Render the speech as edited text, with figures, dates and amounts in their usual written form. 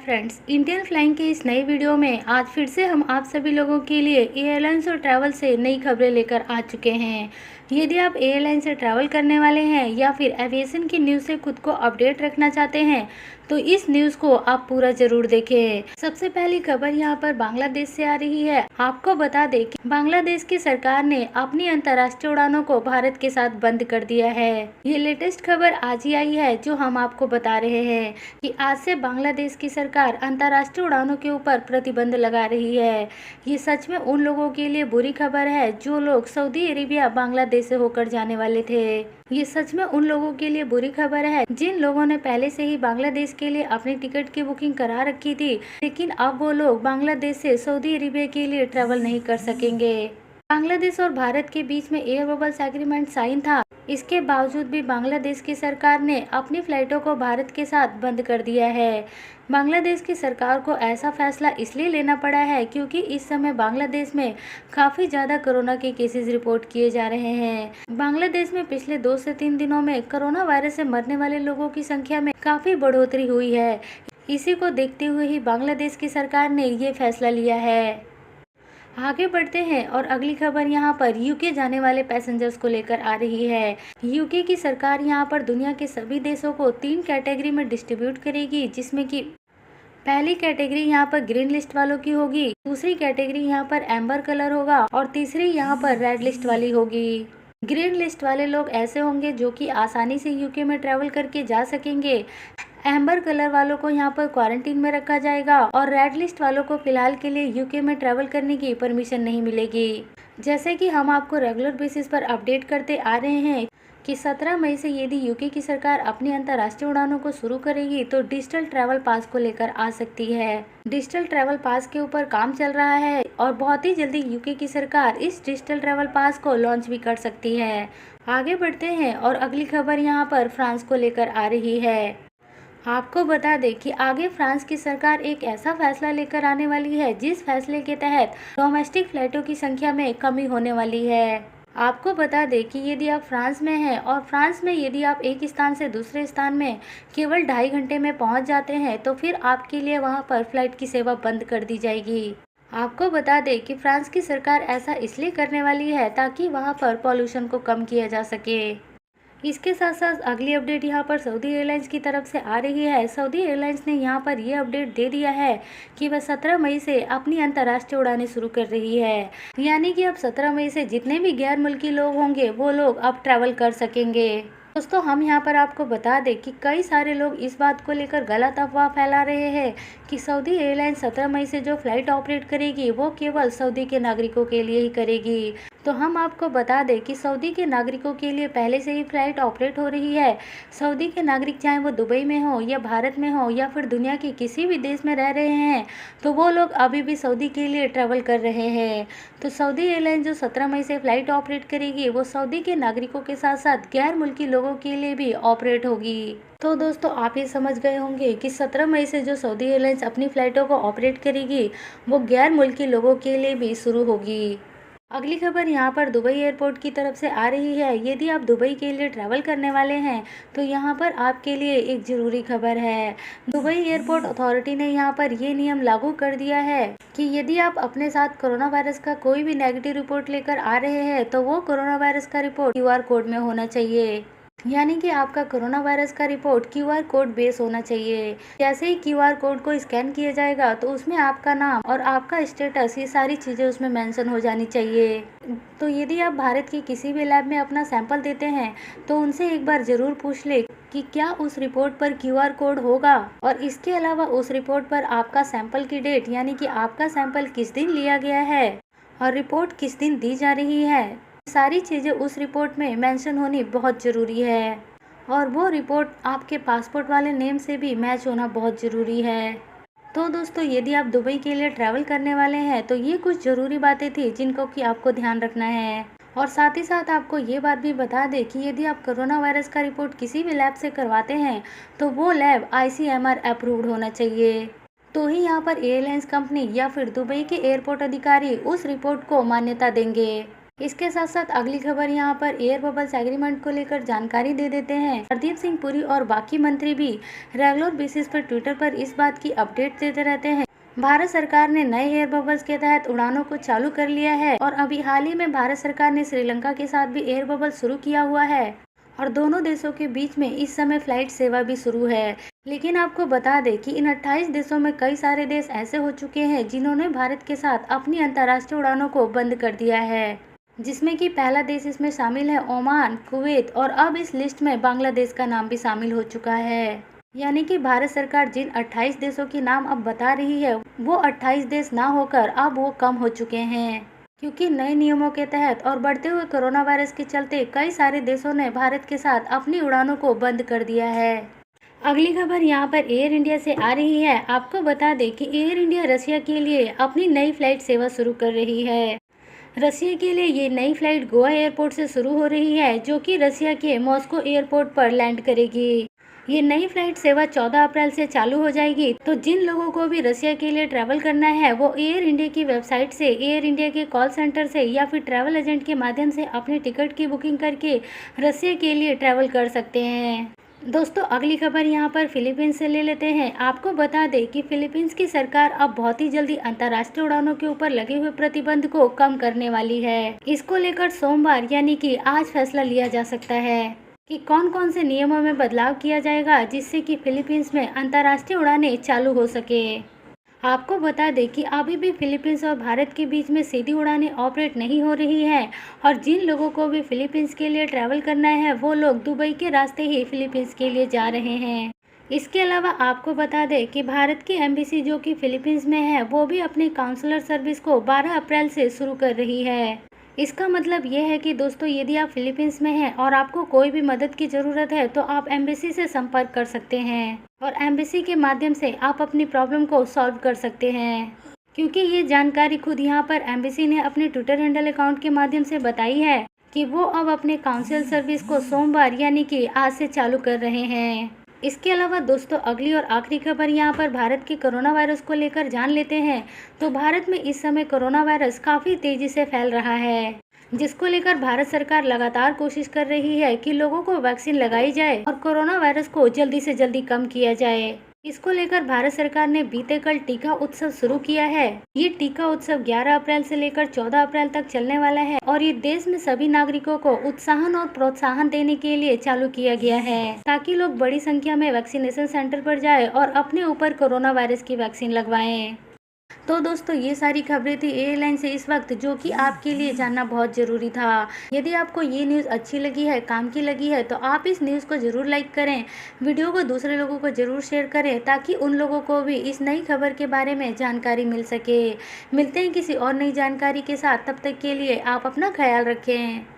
Friends, Indian flying के इस नई वीडियो में आज फिर से हम आप सभी लोगों के लिए एयरलाइंस और ट्रैवल से नई खबरें लेकर आ चुके हैं। यदि आप एयरलाइन से ट्रैवल करने वाले हैं या फिर एविएशन की न्यूज़ से खुद को अपडेट रखना चाहते हैं तो इस न्यूज़ को आप पूरा जरूर देखें। सबसे पहली खबर यहां पर बांग्लादेश से आ रही है। आपको बता दें कि बांग्लादेश की सरकार ने अपनी अंतर्राष्ट्रीय उड़ानों को भारत के साथ बंद कर दिया है। ये लेटेस्ट खबर आज ही आई है जो हम आपको बता रहे हैं कि आज से बांग्लादेश की सरकार अंतर्राष्ट्रीय उड़ानों के ऊपर प्रतिबंध लगा रही है। ये सच में उन लोगों के लिए बुरी खबर है जो लोग सऊदी अरेबिया बांग्लादेश से होकर जाने वाले थे। ये सच में उन लोगों के लिए बुरी खबर है जिन लोगों ने पहले से ही बांग्लादेश के लिए अपनी टिकट की बुकिंग करा रखी थी, लेकिन अब वो लोग बांग्लादेश से सऊदी अरेबिया के लिए ट्रैवल नहीं कर सकेंगे। बांग्लादेश और भारत के बीच में एयर बबल्स एग्रीमेंट साइन था। इसके बावजूद भी बांग्लादेश की सरकार ने अपनी फ्लाइटों को भारत के साथ बंद कर दिया है। बांग्लादेश की सरकार को ऐसा फैसला इसलिए लेना पड़ा है क्योंकि इस समय बांग्लादेश में काफ़ी ज़्यादा कोरोना के केसेस रिपोर्ट किए जा रहे हैं। बांग्लादेश में पिछले 2 से 3 दिनों में कोरोना वायरस से मरने वाले लोगों की संख्या में काफ़ी बढ़ोतरी हुई है। इसी को देखते हुए ही बांग्लादेश की सरकार ने ये फैसला लिया है। आगे बढ़ते हैं और अगली खबर यहाँ पर यूके जाने वाले पैसेंजर्स को लेकर आ रही है। यूके की सरकार यहाँ पर दुनिया के सभी देशों को 3 कैटेगरी में डिस्ट्रीब्यूट करेगी, जिसमें कि पहली कैटेगरी यहाँ पर ग्रीन लिस्ट वालों की होगी, दूसरी कैटेगरी यहाँ पर एम्बर कलर होगा और तीसरी यहाँ पर रेड लिस्ट वाली होगी। ग्रीन लिस्ट वाले लोग ऐसे होंगे जो कि आसानी से यूके में ट्रैवल करके जा सकेंगे। एम्बर कलर वालों को यहाँ पर क्वारंटीन में रखा जाएगा और रेड लिस्ट वालों को फिलहाल के लिए यूके में ट्रैवल करने की परमिशन नहीं मिलेगी। जैसे कि हम आपको रेगुलर बेसिस पर अपडेट करते आ रहे हैं कि 17 मई से यदि यूके की सरकार अपनी अंतर्राष्ट्रीय उड़ानों को शुरू करेगी तो डिजिटल ट्रैवल पास को लेकर आ सकती है। डिजिटल ट्रैवल पास के ऊपर काम चल रहा है और बहुत ही जल्दी यूके की सरकार इस डिजिटल ट्रैवल पास को लॉन्च भी कर सकती है। आगे बढ़ते हैं और अगली खबर यहाँ पर फ्रांस को लेकर आ रही है। आपको बता दें कि आगे फ्रांस की सरकार एक ऐसा फैसला लेकर आने वाली है जिस फैसले के तहत डोमेस्टिक फ्लाइटों की संख्या में कमी होने वाली है। आपको बता दें कि यदि आप फ्रांस में हैं और फ्रांस में यदि आप एक स्थान से दूसरे स्थान में केवल 2.5 घंटे में पहुंच जाते हैं तो फिर आपके लिए वहां पर फ्लाइट की सेवा बंद कर दी जाएगी। आपको बता दें कि फ्रांस की सरकार ऐसा इसलिए करने वाली है ताकि वहां पर पॉल्यूशन को कम किया जा सके। इसके साथ साथ अगली अपडेट यहाँ पर सऊदी एयरलाइंस की तरफ से आ रही है। सऊदी एयरलाइंस ने यहाँ पर ये अपडेट दे दिया है कि वह 17 मई से अपनी अंतर्राष्ट्रीय उड़ानें शुरू कर रही है। यानी कि अब 17 मई से जितने भी गैर मुल्की लोग होंगे वो लोग अब ट्रैवल कर सकेंगे। दोस्तों, हम यहाँ पर आपको बता दें कि कई सारे लोग इस बात को लेकर गलत अफवाह फैला रहे हैं कि सऊदी एयरलाइंस 17 मई से जो फ्लाइट ऑपरेट करेगी वो केवल सऊदी के नागरिकों के लिए ही करेगी। तो हम आपको बता दें कि सऊदी के नागरिकों के लिए पहले से ही फ्लाइट ऑपरेट हो रही है। सऊदी के नागरिक चाहे वो दुबई में हो या भारत में हो या फिर दुनिया के किसी भी देश में रह रहे हैं तो वो लोग अभी भी सऊदी के लिए ट्रैवल कर रहे हैं। तो सऊदी एयरलाइंस जो 17 मई से फ्लाइट ऑपरेट करेगी वो सऊदी के नागरिकों के साथ साथ गैर मुल्की लोगों के लिए भी ऑपरेट होगी। तो दोस्तों, आप ये समझ गए होंगे कि 17 मई से जो सऊदी एयरलाइंस अपनी फ्लाइटों को ऑपरेट करेगी वो गैर मुल्की लोगों के लिए भी शुरू होगी। अगली खबर यहाँ पर दुबई एयरपोर्ट की तरफ से आ रही है। यदि आप दुबई के लिए ट्रैवल करने वाले हैं तो यहाँ पर आपके लिए एक ज़रूरी खबर है। दुबई एयरपोर्ट अथॉरिटी ने यहाँ पर ये नियम लागू कर दिया है कि यदि आप अपने साथ कोरोना वायरस का कोई भी नेगेटिव रिपोर्ट लेकर आ रहे हैं तो वो कोरोना वायरस का रिपोर्ट QR कोड में होना चाहिए। यानी कि आपका कोरोना वायरस का रिपोर्ट QR कोड बेस होना चाहिए। जैसे ही QR कोड को स्कैन किया जाएगा तो उसमें आपका नाम और आपका स्टेटस, ये सारी चीज़ें उसमें मेंशन हो जानी चाहिए। तो यदि आप भारत के किसी भी लैब में अपना सैंपल देते हैं तो उनसे एक बार ज़रूर पूछ ले कि क्या उस रिपोर्ट पर QR कोड होगा और इसके अलावा उस रिपोर्ट पर आपका सैंपल की डेट, यानी कि आपका सैंपल किस दिन लिया गया है और रिपोर्ट किस दिन दी जा रही है, सारी चीज़ें उस रिपोर्ट में मेंशन होनी बहुत ज़रूरी है। और वो रिपोर्ट आपके पासपोर्ट वाले नेम से भी मैच होना बहुत ज़रूरी है। तो दोस्तों, यदि आप दुबई के लिए ट्रैवल करने वाले हैं तो ये कुछ ज़रूरी बातें थी जिनको कि आपको ध्यान रखना है। और साथ ही साथ आपको ये बात भी बता दें कि यदि आप कोरोना वायरस का रिपोर्ट किसी भी लैब से करवाते हैं तो वो लैब ICMR अप्रूव्ड होना चाहिए। तो ही यहाँ पर एयरलाइंस कंपनी या फिर दुबई के एयरपोर्ट अधिकारी उस रिपोर्ट को मान्यता देंगे। इसके साथ साथ अगली खबर यहाँ पर एयर बबल्स एग्रीमेंट को लेकर जानकारी दे देते हैं। हरदीप सिंह पुरी और बाकी मंत्री भी रेगुलर बेसिस पर ट्विटर पर इस बात की अपडेट देते रहते हैं। भारत सरकार ने नए एयर बबल्स के तहत उड़ानों को चालू कर लिया है और अभी हाल ही में भारत सरकार ने श्रीलंका के साथ भी एयर बबल शुरू किया हुआ है और दोनों देशों के बीच में इस समय फ्लाइट सेवा भी शुरू है। लेकिन आपको बता दें कि इन 28 देशों में कई सारे देश ऐसे हो चुके हैं जिन्होंने भारत के साथ अपनी अंतर्राष्ट्रीय उड़ानों को बंद कर दिया है, जिसमें कि पहला देश इसमें शामिल है ओमान, कुवैत और अब इस लिस्ट में बांग्लादेश का नाम भी शामिल हो चुका है। यानी कि भारत सरकार जिन 28 देशों के नाम अब बता रही है वो 28 देश ना होकर अब वो कम हो चुके हैं, क्योंकि नए नियमों के तहत और बढ़ते हुए कोरोना वायरस के चलते कई सारे देशों ने भारत के साथ अपनी उड़ानों को बंद कर दिया है। अगली खबर यहाँ पर एयर इंडिया से आ रही है। आपको बता दें कि एयर इंडिया रशिया के लिए अपनी नई फ्लाइट सेवा शुरू कर रही है। रशिया के लिए ये नई फ्लाइट गोवा एयरपोर्ट से शुरू हो रही है, जो कि रशिया के मॉस्को एयरपोर्ट पर लैंड करेगी। ये नई फ्लाइट सेवा 14 अप्रैल से चालू हो जाएगी। तो जिन लोगों को भी रशिया के लिए ट्रैवल करना है वो एयर इंडिया की वेबसाइट से, एयर इंडिया के कॉल सेंटर से या फिर ट्रैवल एजेंट के माध्यम से अपने टिकट की बुकिंग करके रशिया के लिए ट्रैवल कर सकते हैं। दोस्तों अगली खबर यहाँ पर फिलीपींस से ले लेते हैं। आपको बता दें कि फिलीपींस की सरकार अब बहुत ही जल्दी अंतर्राष्ट्रीय उड़ानों के ऊपर लगे हुए प्रतिबंध को कम करने वाली है। इसको लेकर सोमवार यानी कि आज फैसला लिया जा सकता है कि कौन कौन से नियमों में बदलाव किया जाएगा जिससे कि फिलीपींस में अंतर्राष्ट्रीय उड़ानें चालू हो सके। आपको बता दें कि अभी भी फिलीपींस और भारत के बीच में सीधी उड़ानें ऑपरेट नहीं हो रही हैं और जिन लोगों को भी फिलीपींस के लिए ट्रैवल करना है वो लोग दुबई के रास्ते ही फिलीपींस के लिए जा रहे हैं। इसके अलावा आपको बता दें कि भारत की एम्बेसी जो कि फिलीपींस में है वो भी अपनी काउंसलर सर्विस को 12 अप्रैल से शुरू कर रही है। इसका मतलब ये है कि दोस्तों यदि आप फिलीपींस में हैं और आपको कोई भी मदद की ज़रूरत है तो आप एम्बेसी से संपर्क कर सकते हैं और एम्बेसी के माध्यम से आप अपनी प्रॉब्लम को सॉल्व कर सकते हैं, क्योंकि ये जानकारी खुद यहाँ पर एम्बेसी ने अपने ट्विटर हैंडल अकाउंट के माध्यम से बताई है कि वो अब अपने काउंसिल सर्विस को सोमवार यानी कि आज से चालू कर रहे हैं। इसके अलावा दोस्तों अगली और आखिरी खबर यहाँ पर भारत के कोरोना वायरस को लेकर जान लेते हैं। तो भारत में इस समय कोरोना वायरस काफ़ी तेज़ी से फैल रहा है, जिसको लेकर भारत सरकार लगातार कोशिश कर रही है कि लोगों को वैक्सीन लगाई जाए और कोरोना वायरस को जल्दी से जल्दी कम किया जाए। इसको लेकर भारत सरकार ने बीते कल टीका उत्सव शुरू किया है। ये टीका उत्सव 11 अप्रैल से लेकर 14 अप्रैल तक चलने वाला है और ये देश में सभी नागरिकों को उत्साहन और प्रोत्साहन देने के लिए चालू किया गया है, ताकि लोग बड़ी संख्या में वैक्सीनेशन सेंटर पर जाएं और अपने ऊपर कोरोना वायरस की वैक्सीन लगवाएं। तो दोस्तों ये सारी खबरें थी एयरलाइन से इस वक्त, जो कि आपके लिए जानना बहुत ज़रूरी था। यदि आपको ये न्यूज़ अच्छी लगी है, काम की लगी है, तो आप इस न्यूज़ को ज़रूर लाइक करें, वीडियो को दूसरे लोगों को ज़रूर शेयर करें, ताकि उन लोगों को भी इस नई खबर के बारे में जानकारी मिल सके। मिलते हैं किसी और नई जानकारी के साथ, तब तक के लिए आप अपना ख्याल रखें।